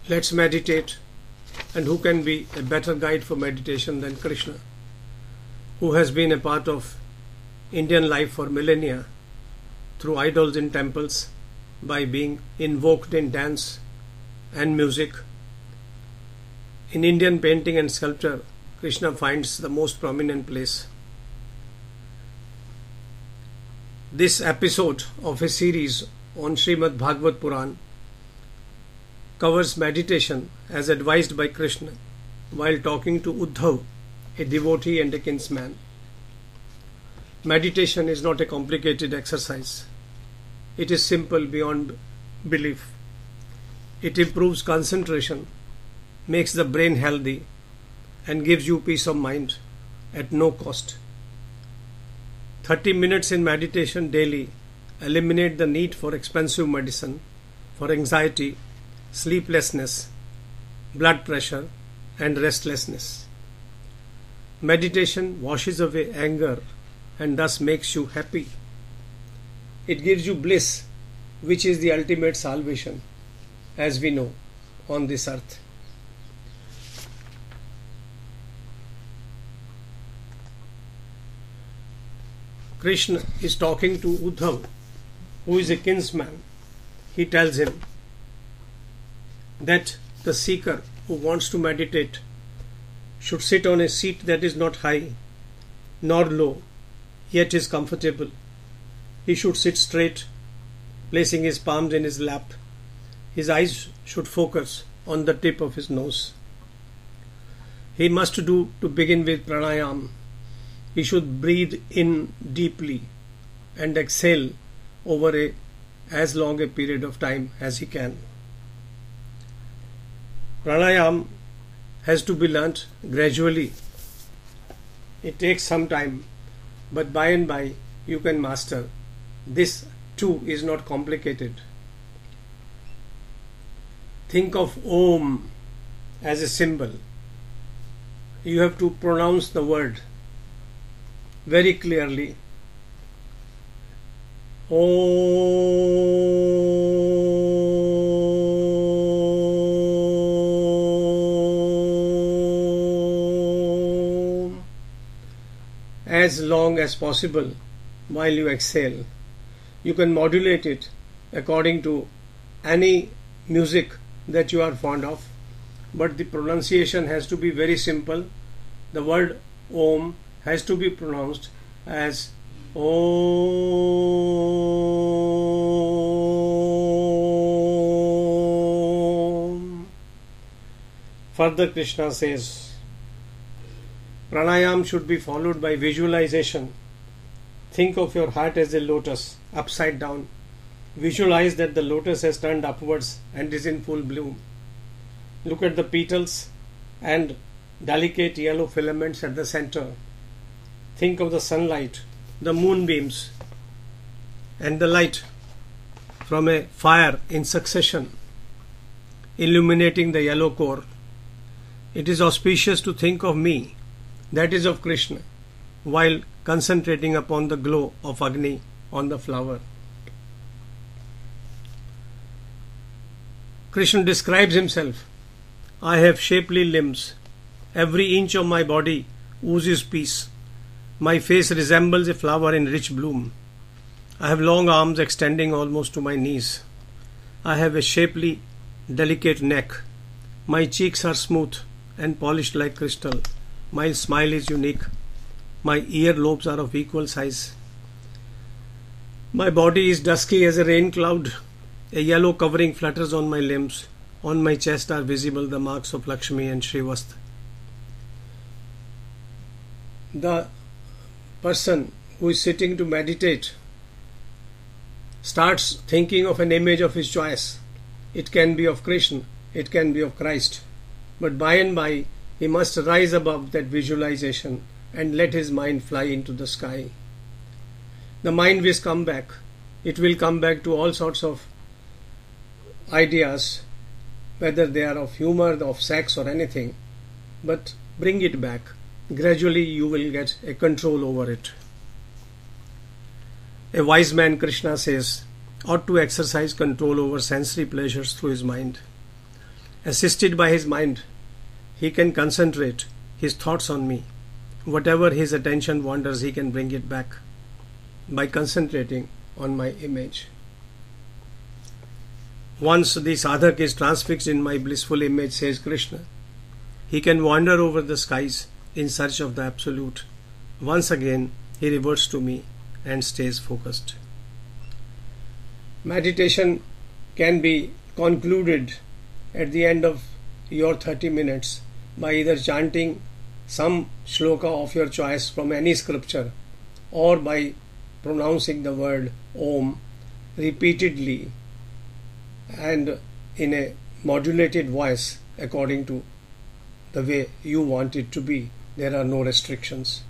Let's meditate. And who can be a better guide for meditation than Krishna, who has been a part of Indian life for millennia through idols in temples, by being invoked in dance and music. In Indian painting and sculpture, Krishna finds the most prominent place. This episode of a series on Shrimadbhagavatam covers meditation as advised by Krishna while talking to Uddhav, a devotee and a kinsman. Meditation is not a complicated exercise. It is simple beyond belief. It improves concentration, makes the brain healthy, and gives you peace of mind at no cost. 30 minutes in meditation daily eliminate the need for expensive medicine for anxiety, sleeplessness, blood pressure, and restlessness. Meditation washes away anger and thus makes you happy. It gives you bliss, which is the ultimate salvation, as we know, on this earth. Krishna is talking to Uddhav, who is a kinsman. He tells him that the seeker who wants to meditate should sit on a seat that is not high nor low, yet is comfortable. He should sit straight, placing his palms in his lap. His eyes should focus on the tip of his nose. He must do to begin with pranayam. He should breathe in deeply and exhale over as long a period of time as he can. Pranayam has to be learnt gradually. It takes some time, but by and by you can master. This too is not complicated. Think of Om as a symbol. You have to pronounce the word very clearly. Om. As long as possible while you exhale. You can modulate it according to any music that you are fond of, but the pronunciation has to be very simple. The word Om has to be pronounced as Om. Further, Krishna says, pranayam should be followed by visualization. Think of your heart as a lotus, upside down. Visualize that the lotus has turned upwards and is in full bloom. Look at the petals and delicate yellow filaments at the center. Think of the sunlight, the moonbeams, and the light from a fire in succession, illuminating the yellow core. It is auspicious to think of me, that is of Krishna, while concentrating upon the glow of Agni on the flower. Krishna describes himself. I have shapely limbs. Every inch of my body oozes peace. My face resembles a flower in rich bloom. I have long arms extending almost to my knees. I have a shapely, delicate neck. My cheeks are smooth and polished like crystal. My smile is unique. My ear lobes are of equal size. My body is dusky as a rain cloud. A yellow covering flutters on my limbs. On my chest are visible the marks of Lakshmi and Shrivastha. The person who is sitting to meditate starts thinking of an image of his choice. It can be of Krishna, it can be of Christ. But by and by, he must rise above that visualization and let his mind fly into the sky. The mind will come back. It will come back to all sorts of ideas, whether they are of humor, of sex or anything. But bring it back. Gradually you will get a control over it. A wise man, Krishna says, ought to exercise control over sensory pleasures through his mind. Assisted by his mind, he can concentrate his thoughts on me. Whatever his attention wanders, he can bring it back by concentrating on my image. Once the sadhak is transfixed in my blissful image, says Krishna, he can wander over the skies in search of the Absolute. Once again, he reverts to me and stays focused. Meditation can be concluded at the end of your 30 minutes by either chanting some shloka of your choice from any scripture or by pronouncing the word Om repeatedly and in a modulated voice according to the way you want it to be. There are no restrictions.